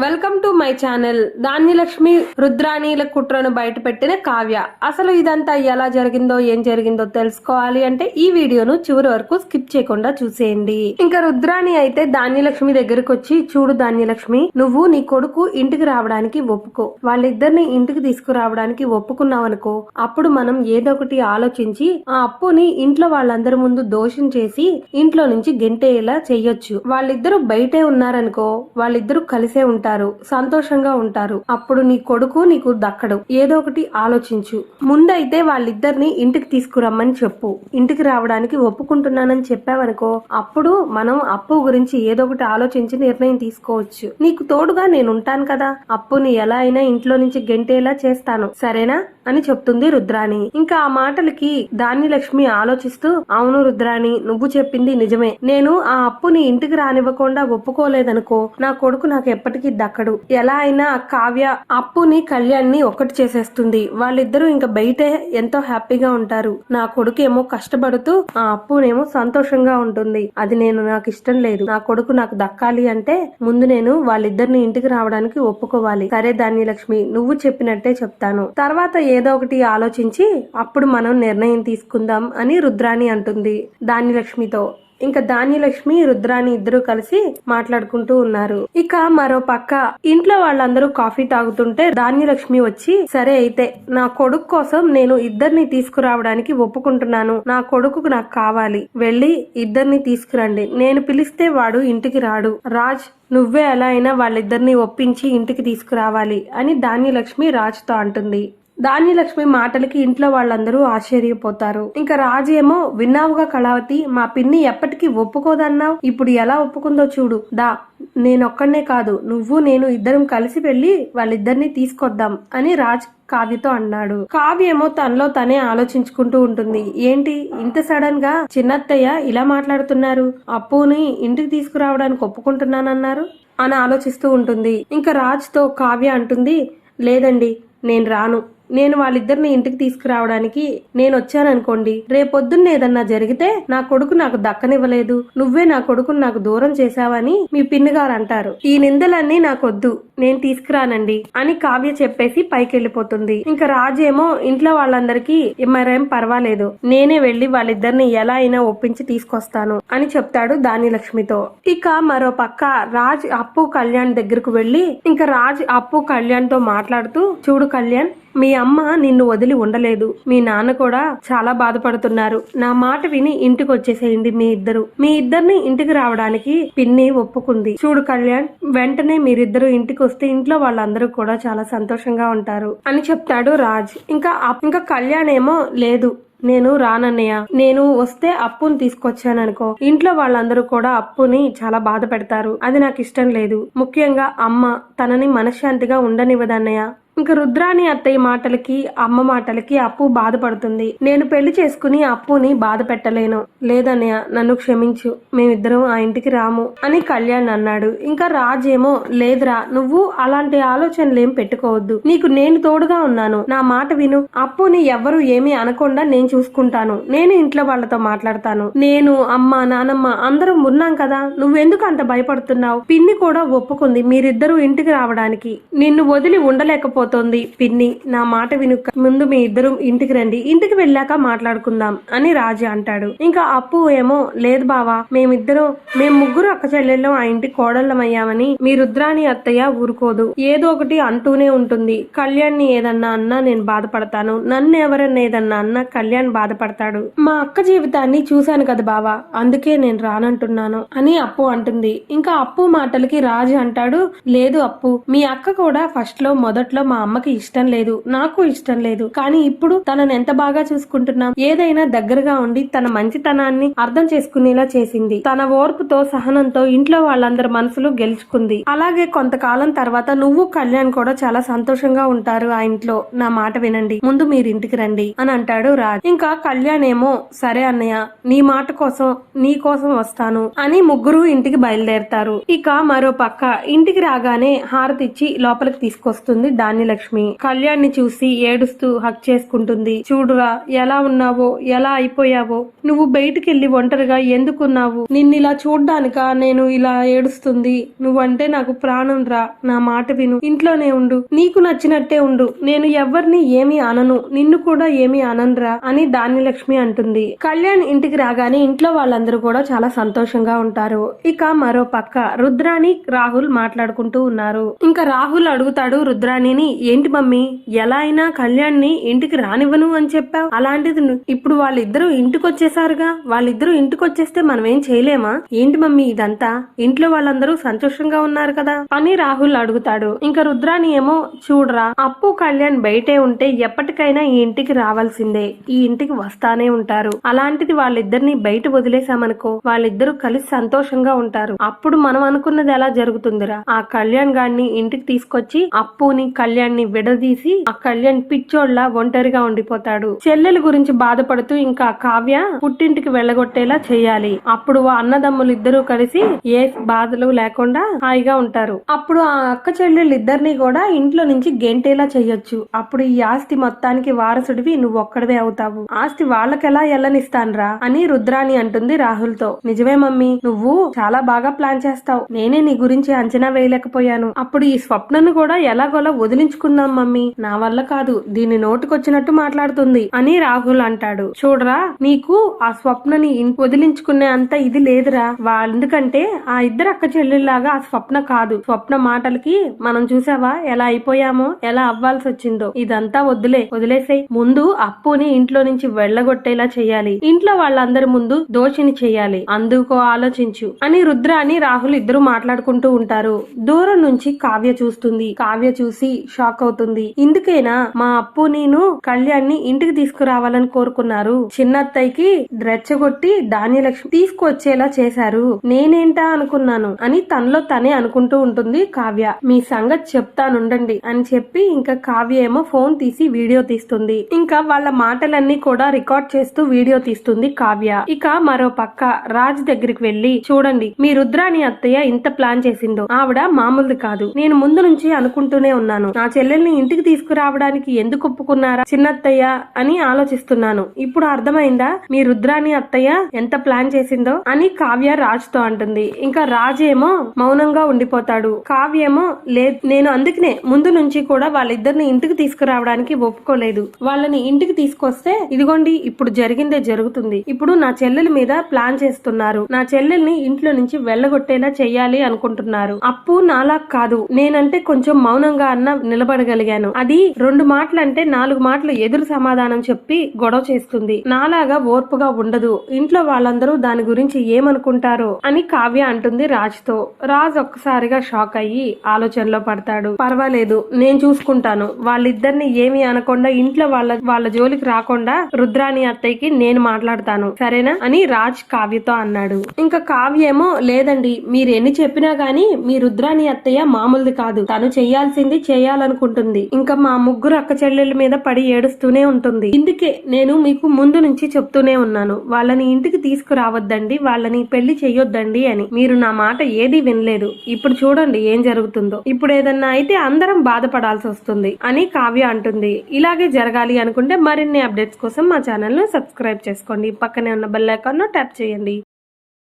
Welcome to my channel. Dhanyalakshmi రుద్రాణిల కుట్రను బయట పెట్టిన కావ్య. అసలు ఇదంతా ఎలా జరిగిందో ఏం జరిగిందో తెలుసుకోవాలి అంటే ఈ వీడియోను చివరి వరకు స్కిప్ చేయకుండా చూసేయండి. ఇంకా రుద్రాణి అయితే ధాన్యలక్ష్మి దగ్గరకు వచ్చి, చూడు ధాన్యలక్ష్మి, నువ్వు నీ కొడుకు ఇంటికి రావడానికి ఒప్పుకో, వాళ్ళిద్దరిని ఇంటికి తీసుకురావడానికి ఒప్పుకున్నావనుకో, అప్పుడు మనం ఏదో ఒకటి ఆలోచించి ఆ అప్పుని ఇంట్లో వాళ్ళందరి ముందు దోషం చేసి ఇంట్లో నుంచి గెంటేలా చెయ్యొచ్చు. వాళ్ళిద్దరూ బయటే ఉన్నారనుకో, వాళ్ళిద్దరూ కలిసే ఉంటారు, సంతోషంగా ఉంటారు. అప్పుడు నీ కొడుకు నీకు దక్కడు. ఏదో ఒకటి ఆలోచించు. ముందైతే వాళ్ళిద్దరిని ఇంటికి తీసుకురమ్మని చెప్పు. ఇంటికి రావడానికి ఒప్పుకుంటున్నానని చెప్పావనుకో, అప్పుడు మనం అప్పు గురించి ఏదో ఒకటి ఆలోచించి నిర్ణయం తీసుకోవచ్చు. నీకు తోడుగా నేను ఉంటాను కదా, అప్పుని ఎలా అయినా ఇంట్లో నుంచి గెంటేలా చేస్తాను, సరేనా అని చెప్తుంది రుద్రాణి. ఇంకా ఆ మాటలకి ధాన్యలక్ష్మి ఆలోచిస్తూ, అవును రుద్రాణి, నువ్వు చెప్పింది నిజమే. నేను ఆ అప్పుని ఇంటికి రానివ్వకుండా ఒప్పుకోలేదనుకో, నా కొడుకు నాకు ఎప్పటికీ దక్కడు. ఎలా అయినా కావ్య అప్పుని కళ్యాణ్ని ఒక్కటి చేసేస్తుంది. వాళ్ళిద్దరూ ఇంకా బయటే ఎంతో హ్యాపీగా ఉంటారు. నా కొడుకు ఏమో కష్టపడుతూ ఆ అప్పునేమో సంతోషంగా ఉంటుంది. అది నాకు ఇష్టం లేదు. నా కొడుకు నాకు దక్కాలి అంటే ముందు నేను వాళ్ళిద్దరిని ఇంటికి రావడానికి ఒప్పుకోవాలి. సరే ధాన్యలక్ష్మి, నువ్వు చెప్పినట్టే చెప్తాను. తర్వాత ఏదో ఒకటి ఆలోచించి అప్పుడు మనం నిర్ణయం తీసుకుందాం అని రుద్రాణి అంటుంది ధాన్యలక్ష్మితో. ఇంకా ధాన్యలక్ష్మి రుద్రాణి ఇద్దరు కలిసి మాట్లాడుకుంటూ ఉన్నారు. ఇక మరో పక్క ఇంట్లో వాళ్ళందరూ కాఫీ తాగుతుంటే ధాన్యలక్ష్మి వచ్చి, సరే అయితే నా కొడుకు కోసం నేను ఇద్దరిని తీసుకురావడానికి ఒప్పుకుంటున్నాను. నా కొడుకు నాకు కావాలి, వెళ్ళి ఇద్దరిని తీసుకురండి. నేను పిలిస్తే వాడు ఇంటికి రాడు. రాజ్, నువ్వే ఎలా అయినా వాళ్ళిద్దరిని ఒప్పించి ఇంటికి తీసుకురావాలి అని ధాన్యలక్ష్మి రాజ్తో అంటుంది. ధాన్యలక్ష్మి మాటలకి ఇంట్లో వాళ్ళందరూ ఆశ్చర్యపోతారు. ఇంకా రాజు ఏమో, విన్నావుగా కళావతి, మా పిన్ని ఎప్పటికీ ఒప్పుకోదన్నావు, ఇప్పుడు ఎలా ఒప్పుకుందో చూడు. నేనొక్కడనే కాదు, నువ్వు నేను ఇద్దరం కలిసి వెళ్లి వాళ్ళిద్దరిని తీసుకొద్దాం అని రాజ్ కావ్యతో అన్నాడు. కావ్య ఏమో తనలో తనే ఆలోచించుకుంటూ ఉంటుంది. ఏంటి ఇంత సడన్ గా చిన్నత్తయ్య ఇలా మాట్లాడుతున్నారు, అప్పుని ఇంటికి తీసుకురావడానికి ఒప్పుకుంటున్నానన్నారు అని ఆలోచిస్తూ ఉంటుంది. ఇంకా రాజ్ తో కావ్య అంటుంది, లేదండి, నేను రాను. నేను వాళ్ళిద్దరిని ఇంటికి తీసుకురావడానికి నేను వచ్చాననుకోండి, రేపొద్దున్న ఏదన్నా జరిగితే నా కొడుకు నాకు దక్కనివ్వలేదు, నువ్వే నా కొడుకును నాకు దూరం చేశావని మీ పిన్నిగారు అంటారు. ఈ నిందలన్నీ నాకొద్దు, నేను తీసుకురానండి అని కావ్య చెప్పేసి పైకి వెళ్ళిపోతుంది. ఇంకా రాజేమో ఇంట్లో వాళ్ళందరికీ మరేం పర్వాలేదు, నేనే వెళ్లి వాళ్ళిద్దరిని ఎలా అయినా ఒప్పించి తీసుకొస్తాను అని చెప్తాడు ధాన్యలక్ష్మితో. ఇక మరో పక్క రాజ్ అప్పు కళ్యాణ్ దగ్గరకు వెళ్లి, ఇంకా రాజ్ అప్పు కళ్యాణ్ తో మాట్లాడుతూ, చూడు కళ్యాణ్, మీ అమ్మ నిన్ను వదిలి ఉండలేదు, మీ నాన్న కూడా చాలా బాధపడుతున్నారు. నా మాట విని ఇంటికి వచ్చేసేయండి. మీ ఇద్దరిని ఇంటికి రావడానికి పిన్ని ఒప్పుకుంది. చూడు కళ్యాణ్, వెంటనే మీరిద్దరు ఇంటికి వస్తే ఇంట్లో వాళ్ళందరూ కూడా చాలా సంతోషంగా ఉంటారు అని చెప్తాడు రాజ్. ఇంకా కళ్యాణ్ ఏమో, లేదు, నేను రానన్నయ్య, నేను వస్తే అప్పుని తీసుకొచ్చాననుకో, ఇంట్లో వాళ్ళందరూ కూడా అప్పుని చాలా బాధ పెడతారు, అది నాకు ఇష్టం లేదు. ముఖ్యంగా అమ్మ తనని మనశ్శాంతిగా ఉండనివ్వదన్నయ్య. ఇంకా రుద్రాణి అత్తయ్య మాటలకి అమ్మ మాటలకి అప్పు బాధపడుతుంది. నేను పెళ్లి చేసుకుని అప్పుని బాధ పెట్టలేను. లేదన్నయ్య, నన్ను క్షమించు, మేమిద్దరం ఆ ఇంటికి రాము అని కళ్యాణ్ అన్నాడు. ఇంకా రాజ్ ఏమో, లేదురా, నువ్వు అలాంటి ఆలోచనలేం పెట్టుకోవద్దు, నీకు నేను తోడుగా ఉన్నాను, నా మాట విను. అప్పుని ఎవ్వరు ఏమీ అనకుండా నేను చూసుకుంటాను. నేను ఇంట్లో వాళ్ళతో మాట్లాడతాను. నేను, అమ్మ, నానమ్మ అందరం ఉన్నాం కదా, నువ్వెందుకు అంత భయపడుతున్నావు? పిన్ని కూడా ఒప్పుకుంది మీరిద్దరూ ఇంటికి రావడానికి. నిన్ను వదిలి ఉండలేకపోతే పిన్ని, నా మాట విను, ముందు మీ ఇద్దరు ఇంటికి రండి, ఇంటికి వెళ్ళాక మాట్లాడుకుందాం అని రాజు అంటాడు. ఇంకా అప్పు ఏమో, లేదు బావా, మేము ముగ్గురు అక్క చెల్లెళ్ళం ఆ ఇంటి కోడళ్ళమయ్యామని మీ రుద్రాణి అత్తయ్య ఊరుకోదు, ఏదో ఒకటి అంటూనే ఉంటుంది. కళ్యాణ్ని ఏదన్నా అన్నా నేను బాధపడతాను, నన్ను ఎవరన్నా ఏదన్నా అన్నా కళ్యాణ్ బాధపడతాడు. మా అక్క జీవితాన్ని చూశాను కదా బావా, అందుకే నేను రానంటున్నాను అని అప్పు అంటుంది. ఇంకా అప్పు మాటలకి రాజు అంటాడు, లేదు అప్పు, మీ అక్క కూడా మొదట్లో మా అమ్మకి ఇష్టం లేదు, నాకు ఇష్టం లేదు, కానీ ఇప్పుడు తనని ఎంత బాగా చూసుకుంటున్నాం. ఏదైనా దగ్గరగా ఉండి తన మంచితనాన్ని అర్థం చేసుకునేలా చేసింది. తన ఓర్పుతో సహనంతో ఇంట్లో వాళ్ళందరి మనసులు గెలుచుకుంది. అలాగే కొంతకాలం తర్వాత నువ్వు కళ్యాణ్ కూడా చాలా సంతోషంగా ఉంటారు ఆ ఇంట్లో. నా మాట వినండి, ముందు మీరు ఇంటికి రండి అని అంటాడు రాజ్. ఇంకా కళ్యాణ్ ఏమో, సరే అన్నయ్య, నీ మాట కోసం నీ కోసం వస్తాను అని ముగ్గురు ఇంటికి బయలుదేరతారు. ఇక మరో పక్క ఇంటికి రాగానే హారతిచ్చి లోపలికి తీసుకొస్తుంది ధాన్య ధాన్యలక్ష్మి. కళ్యాణ్ ని చూసి ఏడుస్తూ హక్ చేసుకుంటుంది. చూడురా ఎలా ఉన్నావో, ఎలా అయిపోయావో, నువ్వు బయటికెళ్లి ఒంటరిగా ఎందుకున్నావు? నిన్నిలా చూడ్డానికా నేను ఇలా ఏడుస్తుంది? నువ్వంటే నాకు ప్రాణం రా, నా మాట విను, ఇంట్లోనే ఉండు, నీకు నచ్చినట్టే ఉండు, నేను ఎవ్వరిని ఏమీ అనను, నిన్ను కూడా ఏమీ అననురా అని ధాన్యలక్ష్మి అంటుంది. కళ్యాణ్ ఇంటికి రాగానే ఇంట్లో వాళ్ళందరూ కూడా చాలా సంతోషంగా ఉంటారు. ఇక మరో పక్క రుద్రాణి రాహుల్ మాట్లాడుకుంటూ ఉన్నారు. ఇంకా రాహుల్ అడుగుతాడు రుద్రాణిని, ఏంటి మమ్మీ ఎలా అయినా కళ్యాణ్ ని ఇంటికి రానివ్వను అని చెప్పావు, అలాంటిది ఇప్పుడు వాళ్ళిద్దరూ ఇంటికి వచ్చేసారుగా, వాళ్ళిద్దరూ ఇంటికి వచ్చేస్తే మనం ఏం చేయలేమా? ఏంటి మమ్మీ ఇదంతా? ఇంట్లో వాళ్ళందరూ సంతోషంగా ఉన్నారు కదా అని రాహుల్ అడుగుతాడు. ఇంకా రుద్రాణి ఏమో, చూడరా అప్పు కళ్యాణ్ బయటే ఉంటే ఎప్పటికైనా ఈ ఇంటికి రావాల్సిందే, ఈ ఇంటికి వస్తానే ఉంటారు, అలాంటిది వాళ్ళిద్దరిని బయట వదిలేసామనుకో వాళ్ళిద్దరూ కలిసి సంతోషంగా ఉంటారు, అప్పుడు మనం అనుకున్నది ఎలా జరుగుతుందిరా? ఆ కళ్యాణ్ గాడిని ఇంటికి తీసుకొచ్చి అప్పుని కళ్యాణ్ ని విడదీసి ఆ కళ్యాణ్ పిచ్చోళ్ళ ఒంటరిగా ఉండిపోతాడు. చెల్లెల గురించి బాధపడుతూ ఇంకా కావ్య పుట్టింటికి వెళ్ళగొట్టేలా చేయాలి, అప్పుడు అన్నదమ్ములు ఇద్దరూ కలిసి ఏ బాధలు లేకుండా హాయిగా ఉంటారు. అప్పుడు ఆ అక్క చెల్లెళ్ళు ఇద్దరిని కూడా ఇంట్లో నుంచి గెంటేలా చెయ్యొచ్చు. అప్పుడు ఈ ఆస్తి మొత్తానికి వారసుడివి నువ్వు ఒక్కడవే అవుతావు, ఆస్తి వాళ్ళకెలా ఎల్లనిస్తాన్రా అని రుద్రాణి అంటుంది రాహుల్ తో. నిజమే మమ్మీ, నువ్వు చాలా బాగా ప్లాన్ చేస్తావు, నేనే నీ గురించి అంచనా వేయలేకపోయాను. అప్పుడు ఈ స్వప్నను కూడా ఎలాగోలా వదిలించుకుందాం మమ్మీ, నా వల్ల కాదు, దీని నోటుకొచ్చినట్టు మాట్లాడుతుంది అని రాహుల్ అంటాడు. చూడరా నీకు ఆ స్వప్నని వదిలించుకునే అంత ఇది లేదురా, ఎందుకంటే ఆ ఇద్దరు అక్క చెల్లెల్లాగా ఆ స్వప్న కాదు. స్వప్న మాటలకి మనం చూసావా ఎలా అయిపోయామో, ఎలా అవ్వాల్సి వచ్చిందో. ఇదంతా వదిలేసేయ్, ముందు అప్పుని ఇంట్లో నుంచి వెళ్ళగొట్టేలా చెయ్యాలి, ఇంట్లో వాళ్ళందరి ముందు దోషిని చెయ్యాలి, అందుకో ఆలోచించు అని రుద్రాని రాహుల్ ఇద్దరు మాట్లాడుకుంటూ ఉంటారు. దూరం నుంచి కావ్య చూస్తుంది. కావ్య చూసి షాక్ అవుతుంది. ఇందుకేనా మా అప్పు నేను కళ్యాణ్ని ఇంటికి తీసుకురావాలని కోరుకున్నారు, చిన్నత్తయ్యకి రెచ్చగొట్టి ధాన్యలక్ష్మి తీసుకువచ్చేలా చేశారు, నేనేంటా అనుకున్నాను అని తనలో తనే అనుకుంటూ ఉంటుంది కావ్య. మీ సంగతి చెప్తానుండండి అని చెప్పి ఇంకా కావ్య ఏమో ఫోన్ తీసి వీడియో తీస్తుంది. ఇంకా వాళ్ళ మాటలన్నీ కూడా రికార్డ్ చేస్తూ వీడియో తీస్తుంది కావ్య. ఇక మరో పక్క రాజ్ దగ్గరికి వెళ్లి, చూడండి మీ రుద్రాణి అత్తయ్య ఇంత ప్లాన్ చేసిందో, ఆవిడ మామూలుది కాదు, నేను ముందు నుంచి అనుకుంటూనే ఉన్నాను, నా చెల్లెల్ని ఇంటికి తీసుకురావడానికి ఎందుకు ఒప్పుకున్నారా చిన్నత్తయ్య అని ఆలోచిస్తున్నాను, ఇప్పుడు అర్థమైందా మీ రుద్రాణి అత్తయ్య ఎంత ప్లాన్ చేసిందో అని కావ్య రాజ్ తో అంటుంది. ఇంకా రాజ్ ఏమో మౌనంగా ఉండిపోతాడు. కావ్య ఏమో, లేదు నేను అందుకనే ముందు నుంచి కూడా వాళ్ళిద్దరిని ఇంటికి తీసుకురావడానికి ఒప్పుకోలేదు, వాళ్ళని ఇంటికి తీసుకొస్తే ఇదిగోండి ఇప్పుడు జరిగిందే జరుగుతుంది, ఇప్పుడు నా చెల్లెల మీద ప్లాన్ చేస్తున్నారు, నా చెల్లెల్ని ఇంట్లో నుంచి వెళ్ళగొట్టేలా చెయ్యాలి అనుకుంటున్నారు. అప్పు నాలా కాదు, నేనంటే కొంచెం మౌనంగా అన్న నిలబడగలిగాను, అది 2 మాటలంటే 4 మాటలు ఎదురు సమాధానం చెప్పి గొడవ చేస్తుంది, నాలాగా ఓర్పుగా ఉండదు, ఇంట్లో వాళ్ళందరూ దాని గురించి ఏమనుకుంటారో అని కావ్య అంటుంది రాజ్ తో. రాజ్ ఒక్కసారిగా షాక్ అయ్యి ఆలోచనలో పడతాడు. పర్వాలేదు నేను చూసుకుంటాను, వాళ్ళిద్దరిని ఏమి అనకుండా ఇంట్లో వాళ్ళ జోలికి రాకుండా రుద్రాణి అత్తయ్యకి నేను మాట్లాడతాను సరేనా అని రాజ్ కావ్యతో అన్నాడు. ఇంకా కావ్య ఏమో, లేదండి మీరు ఎన్ని చెప్పినా గానీ మీ రుద్రాణి అత్తయ్య మామూలుది కాదు, తను చెయ్యాల్సింది చేయాలనుకుంటుంది, ఇంకా మా ముగ్గురు అక్క చెల్లెల మీద పడి ఏడుస్తూనే ఉంటుంది, ఇందుకే నేను మీకు ముందు నుంచి చెప్తూనే ఉన్నాను, వాళ్ళని ఇంటికి తీసుకురావద్దండి, వాళ్ళని పెళ్లి చెయ్యొద్దండి అని, మీరు నా మాట ఏది వినలేదు, ఇప్పుడు చూడండి ఏం జరుగుతుందో, ఇప్పుడు ఏదన్నా అయితే అందరం బాధపడాల్సి వస్తుంది అని కావ్య అంటుంది. ఇలాగే జరగాలి అనుకుంటే మరిన్ని అప్డేట్స్ కోసం మా ఛానల్ ను సబ్స్క్రైబ్ చేసుకోండి, పక్కనే ఉన్న బెల్ ఐకాన్ ను ట్యాప్ చేయండి.